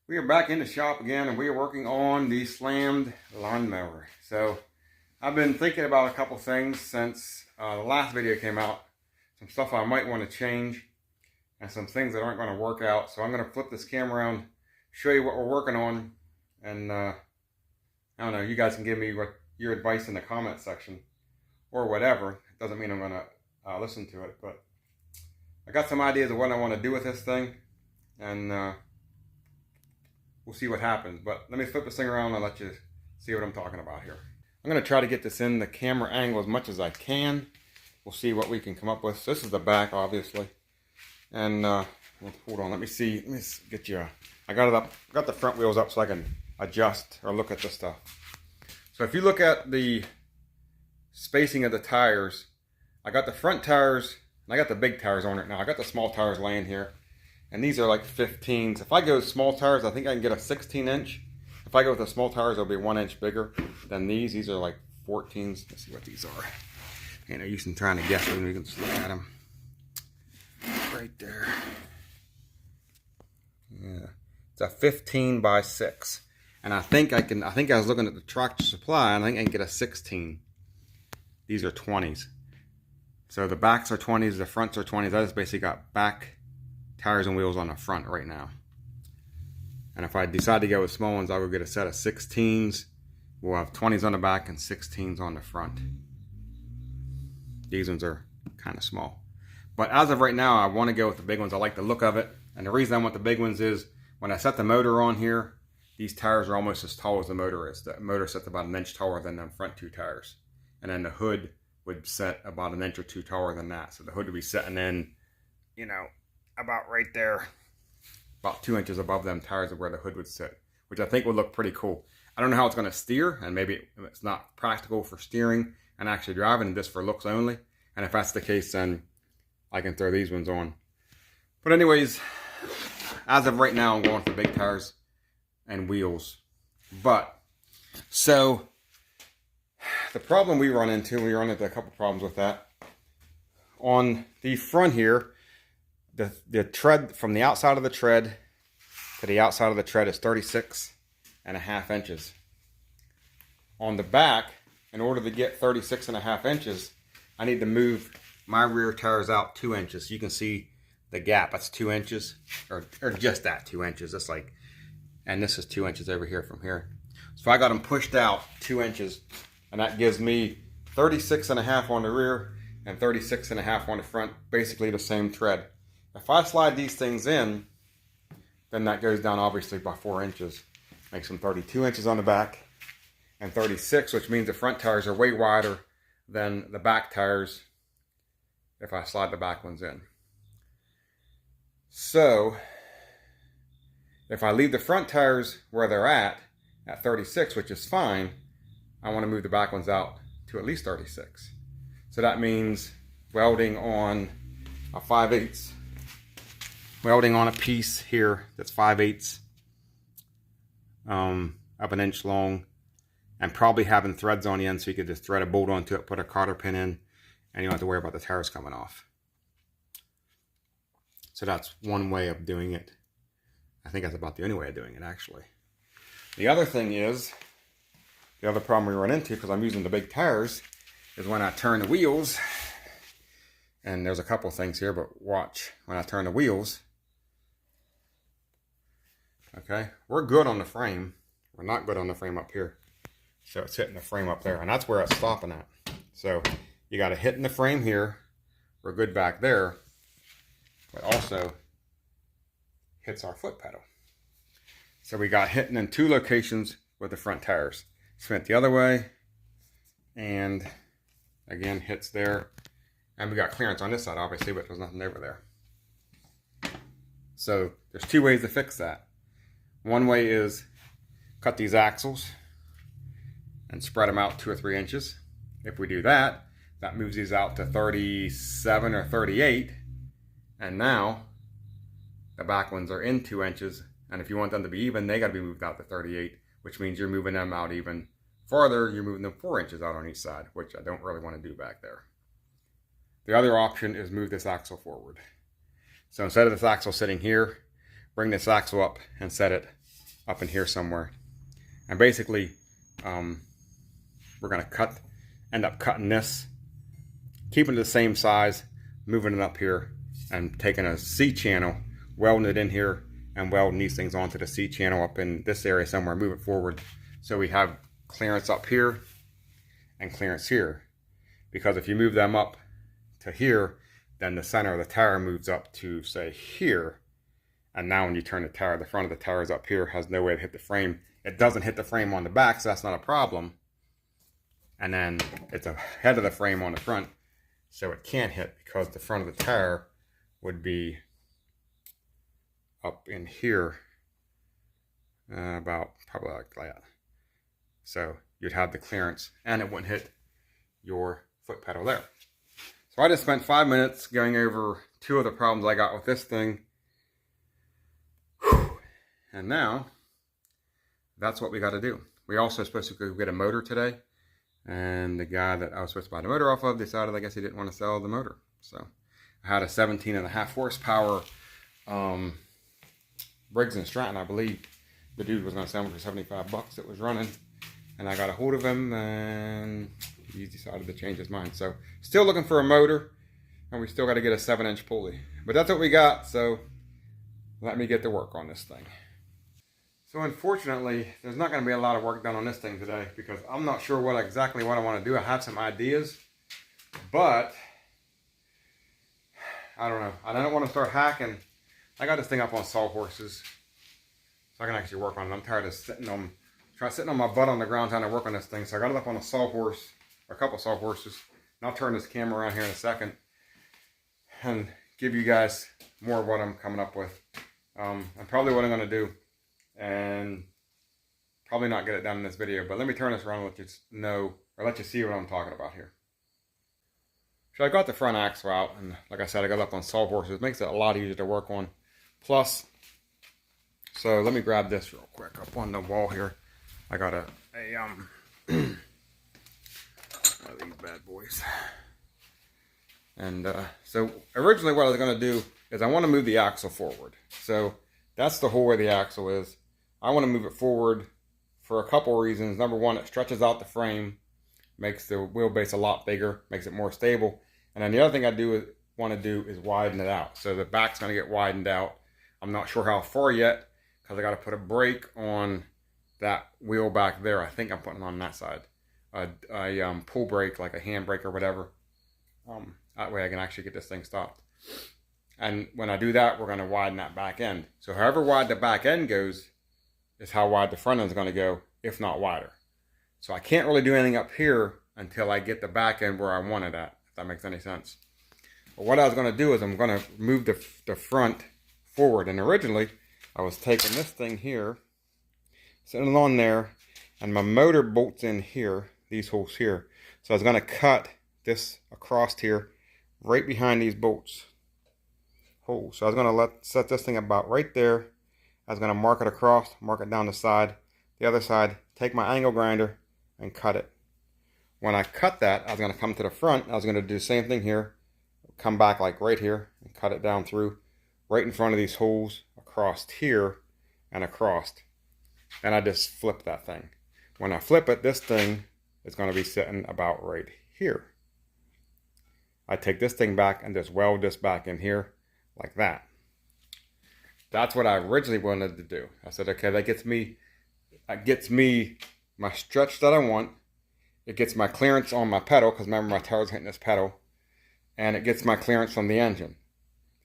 We are back in the shop again, and we are working on the slammed lawnmower. So I've been thinking about a couple things since the last video came out. Some stuff I might want to change and some things that aren't going to work out. So I'm going to flip this camera around, show you what we're working on, and I don't know, you guys can give me what your advice in the comment section or whatever. It doesn't mean I'm going to listen to it, but I got some ideas of what I want to do with this thing, and we'll see what happens. But let me flip this thing around and let you see what I'm talking about here. I'm going to try to get this in the camera angle as much as I can. We'll see what we can come up with. So this is the back, obviously. And hold on, let me see. Let me get you. I got it up. Got the front wheels up so I can adjust or look at the stuff. So if you look at the spacing of the tires, I got the front tires and I got the big tires on it now. I got the small tires laying here. And these are like 15s. If I go with small tires, I think I can get a 16-inch. If I go with the small tires, they'll be 1 inch bigger than these. These are like 14s. Let's see what these are. And they're used to trying to guess them. You can just look at them. Right there. Yeah. It's a 15 by 6. And I think I was looking at the Tractor Supply, and I think I can get a 16. These are 20s. So the backs are 20s, the fronts are 20s. I just basically got back tires and wheels on the front right now. And if I decide to go with small ones, I'll go get a set of 16s. We'll have 20s on the back and 16s on the front. These ones are kind of small. But as of right now, I want to go with the big ones. I like the look of it. And the reason I want the big ones is when I set the motor on here, these tires are almost as tall as the motor is. The motor sets about 1 inch taller than the front two tires. And then the hood would set about 1 inch or 2 taller than that. So the hood would be setting in, you know, about right there, about 2 inches above them tires of where the hood would sit, which I think would look pretty cool. I don't know how it's going to steer, and maybe it's not practical for steering and actually driving, just for looks only. And if that's the case, then I can throw these ones on. But anyways, as of right now, I'm going for big tires and wheels. But so the problem we run into a couple problems with that. On the front here, the tread from the outside of the tread to the outside of the tread is 36.5 inches. On the back, in order to get 36.5 inches, I need to move my rear tires out 2 inches. You can see the gap. That's 2 inches, or just that 2 inches. That's like, and this is 2 inches over here from here. So I got them pushed out 2 inches, and that gives me 36.5 on the rear and 36.5 on the front, basically the same tread. If I slide these things in, then that goes down obviously by 4 inches. Makes them 32 inches on the back and 36, which means the front tires are way wider than the back tires if I slide the back ones in. So if I leave the front tires where they're at 36, which is fine, I want to move the back ones out to at least 36. So that means welding on a 5/8. Welding on a piece here that's 5/8 of 1 inch long, and probably having threads on the end so you could just thread a bolt onto it, put a cotter pin in, and you don't have to worry about the tires coming off. So that's one way of doing it. I think that's about the only way of doing it, actually. The other thing is, the other problem we run into, because I'm using the big tires, is when I turn the wheels, and there's a couple things here, but watch, when I turn the wheels, okay, we're good on the frame. We're not good on the frame up here. So it's hitting the frame up there, and that's where it's stopping at. So you got to hit in the frame here. We're good back there, but also hits our foot pedal. So we got hitting in 2 locations with the front tires. It's went the other way, and again hits there. And we got clearance on this side, obviously, but there's nothing over there. So there's 2 ways to fix that. One way is cut these axles and spread them out 2 or 3 inches. If we do that, that moves these out to 37 or 38. And now the back ones are in 2 inches. And if you want them to be even, they got to be moved out to 38, which means you're moving them out even farther. You're moving them 4 inches out on each side, which I don't really want to do back there. The other option is move this axle forward. So instead of this axle sitting here, bring this axle up and set it up in here somewhere. And basically, we're going to end up cutting this, keeping it the same size, moving it up here, and taking a C-channel, welding it in here, and welding these things onto the C-channel up in this area somewhere, move it forward. So we have clearance up here and clearance here. Because if you move them up to here, then the center of the tower moves up to, say, here. And now when you turn the tower, the front of the tower is up here, has no way to hit the frame. It doesn't hit the frame on the back, so that's not a problem. And then it's ahead of the frame on the front, so it can't hit because the front of the tower would be up in here, about probably like that. So you'd have the clearance and it wouldn't hit your foot pedal there. So I just spent 5 minutes going over 2 of the problems I got with this thing. Whew. And now, that's what we got to do. We also supposed to go get a motor today. And the guy that I was supposed to buy the motor off of decided, I guess he didn't want to sell the motor. So I had a 17.5 horsepower Briggs & Stratton, I believe. The dude was going to sell me for 75 bucks. It was running. And I got a hold of him and he decided to change his mind. So still looking for a motor. And we still got to get a 7-inch pulley. But that's what we got. So let me get to work on this thing. So unfortunately, there's not going to be a lot of work done on this thing today because I'm not sure exactly what I want to do. I have some ideas, but I don't know. I don't want to start hacking. I got this thing up on sawhorses, so I can actually work on it. I'm tired of sitting on my butt on the ground trying to work on this thing. So I got it up on a sawhorse, or a couple sawhorses. And I'll turn this camera around here in a second and give you guys more of what I'm coming up with. And probably what I'm going to do. And probably not get it done in this video, but let me turn this around and let you know, or let you see what I'm talking about here. So I got the front axle out, and like I said, I got it up on sawhorses. It makes it a lot easier to work on. Plus, so let me grab this real quick up on the wall here. I got one of these bad boys. And so originally what I was going to do is I want to move the axle forward. So that's the hole where the axle is. I want to move it forward for a couple reasons. Number one, it stretches out the frame, makes the wheelbase a lot bigger, makes it more stable. And then the other thing I want to do is widen it out. So the back's going to get widened out. I'm not sure how far yet because I got to put a brake on that wheel back there. I think I'm putting it on that side. A pull brake, like a hand brake or whatever. That way I can actually get this thing stopped. And when I do that, we're going to widen that back end. So however wide the back end goes is how wide the front end is going to go, if not wider. So I can't really do anything up here until I get the back end where I want it at, if that makes any sense. But what I was going to do is I'm going to move the front forward. And originally, I was taking this thing here, sitting on there, and my motor bolts in here, these holes here. So I was going to cut this across here, right behind these bolts. Hole. So I was going to set this thing about right there. I was going to mark it across, mark it down the side. The other side, take my angle grinder and cut it. When I cut that, I was going to come to the front. I was going to do the same thing here. Come back like right here and cut it down through right in front of these holes, across here and across. And I just flip that thing. When I flip it, this thing is going to be sitting about right here. I take this thing back and just weld this back in here like that. That's what I originally wanted to do. I said, okay, that gets me my stretch that I want. It gets my clearance on my pedal, because remember my tower's hitting this pedal. And it gets my clearance from the engine.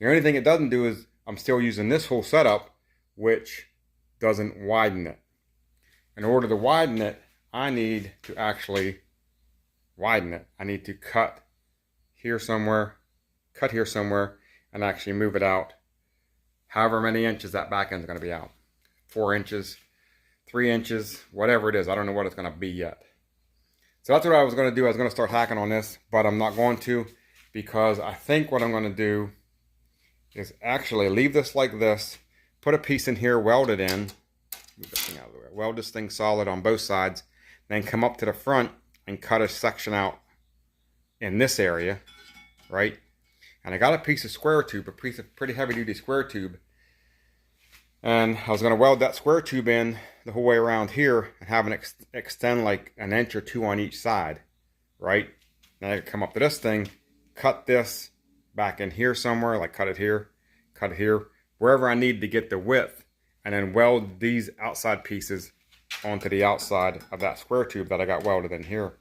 The only thing it doesn't do is I'm still using this whole setup, which doesn't widen it. In order to widen it, I need to actually widen it. I need to cut here somewhere, and actually move it out however many inches that back end is going to be out. 4 inches, 3 inches, whatever it is. I don't know what it's going to be yet. So that's what I was going to do. I was going to start hacking on this, but I'm not going to, because I think what I'm going to do is actually leave this like this, put a piece in here, weld it in, move this thing out of the way, weld this thing solid on both sides, then come up to the front and cut a section out in this area, right? And I got a piece of square tube, a piece of pretty heavy duty square tube. And I was going to weld that square tube in the whole way around here and have it extend like an inch or two on each side, right? Then I could come up to this thing, cut this back in here somewhere, like cut it here, wherever I need to get the width, and then weld these outside pieces onto the outside of that square tube that I got welded in here.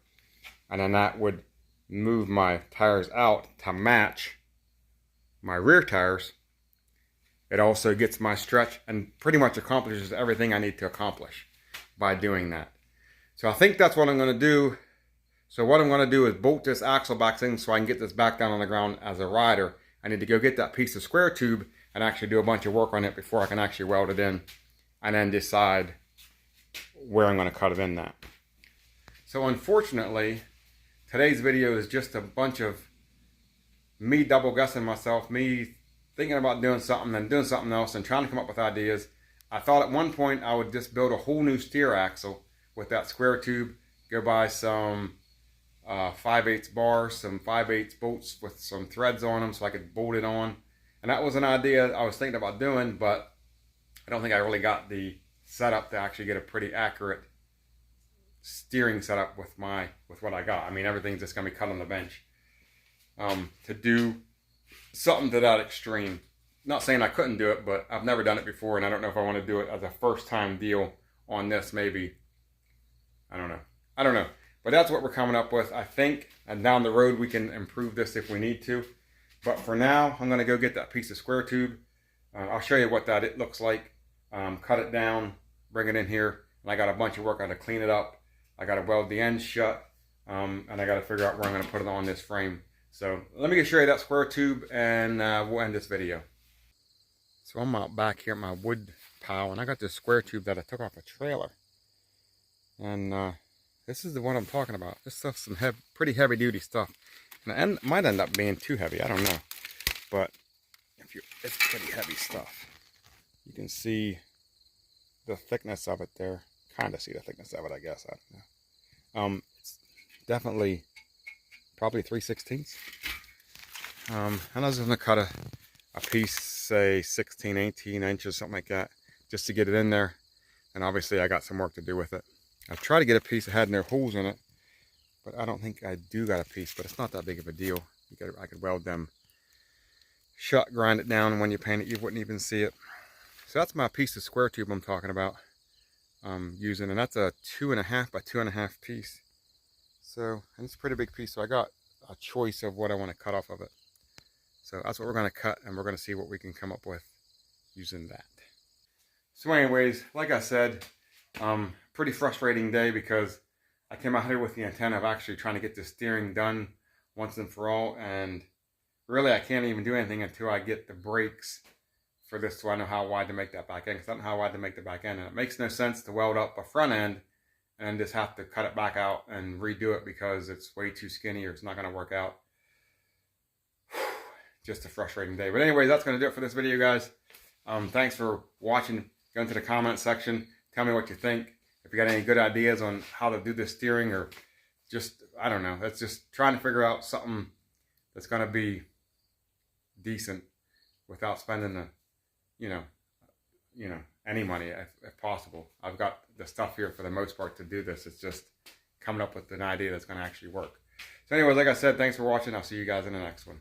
And then that would move my tires out to match my rear tires. It also gets my stretch and pretty much accomplishes everything I need to accomplish by doing that. So I think that's what I'm going to do. So what I'm going to do is bolt this axle back in so I can get this back down on the ground as a rider. I need to go get that piece of square tube and actually do a bunch of work on it before I can actually weld it in, and then decide where I'm going to cut it in that. So unfortunately, today's video is just a bunch of me double guessing myself, me thinking about doing something and doing something else and trying to come up with ideas. I thought at one point I would just build a whole new steer axle with that square tube, go buy some 5/8 bars, some 5/8 bolts with some threads on them so I could bolt it on. And that was an idea I was thinking about doing, but I don't think I really got the setup to actually get a pretty accurate steering setup with what I got. I mean, everything's just gonna be cut on the bench. To do something to that extreme, not saying I couldn't do it, but I've never done it before, and I don't know if I want to do it as a first time deal on this. Maybe, I don't know, but that's what we're coming up with, I think. And down the road we can improve this if we need to, but for now I'm going to go get that piece of square tube. I'll show you what it looks like. Cut it down, bring it in here, and I got a bunch of work. I got to clean it up, I got to weld the ends shut, and I got to figure out where I'm going to put it on this frame. So let me show you that square tube, and we'll end this video. So I'm out back here at my wood pile, and I got this square tube that I took off a trailer. And this is the one I'm talking about. This stuff's some pretty heavy duty stuff. And it might end up being too heavy, I don't know. But it's pretty heavy stuff. You can see the thickness of it there. Kind of see the thickness of it, I guess. I don't know. It's definitely probably 3/16. And I was going to cut a piece, say 16, 18 inches, something like that, just to get it in there. And obviously I got some work to do with it. I tried to get a piece that had no holes in it, but I don't think I do got a piece, but it's not that big of a deal. I could weld them shut, grind it down, and when you paint it, you wouldn't even see it. So that's my piece of square tube I'm talking about using, and that's a 2.5 by 2.5 piece. So, and it's a pretty big piece, so I got a choice of what I want to cut off of it. So that's what we're going to cut, and we're going to see what we can come up with using that. So anyways, like I said, pretty frustrating day because I came out here with the intent of actually trying to get this steering done once and for all, and really I can't even do anything until I get the brakes for this so I know how wide to make that back end, because I don't know how wide to make the back end, and it makes no sense to weld up a front end and then just have to cut it back out and redo it because it's way too skinny or it's not going to work out. Just a frustrating day. But anyways, that's going to do it for this video, guys. Thanks for watching. Go into the comment section. Tell me what you think. If you got any good ideas on how to do this steering, or just, I don't know. That's just trying to figure out something that's going to be decent without spending the, any money if possible. I've got the stuff here for the most part to do this. It's just coming up with an idea that's going to actually work. So anyways, like I said, thanks for watching. I'll see you guys in the next one.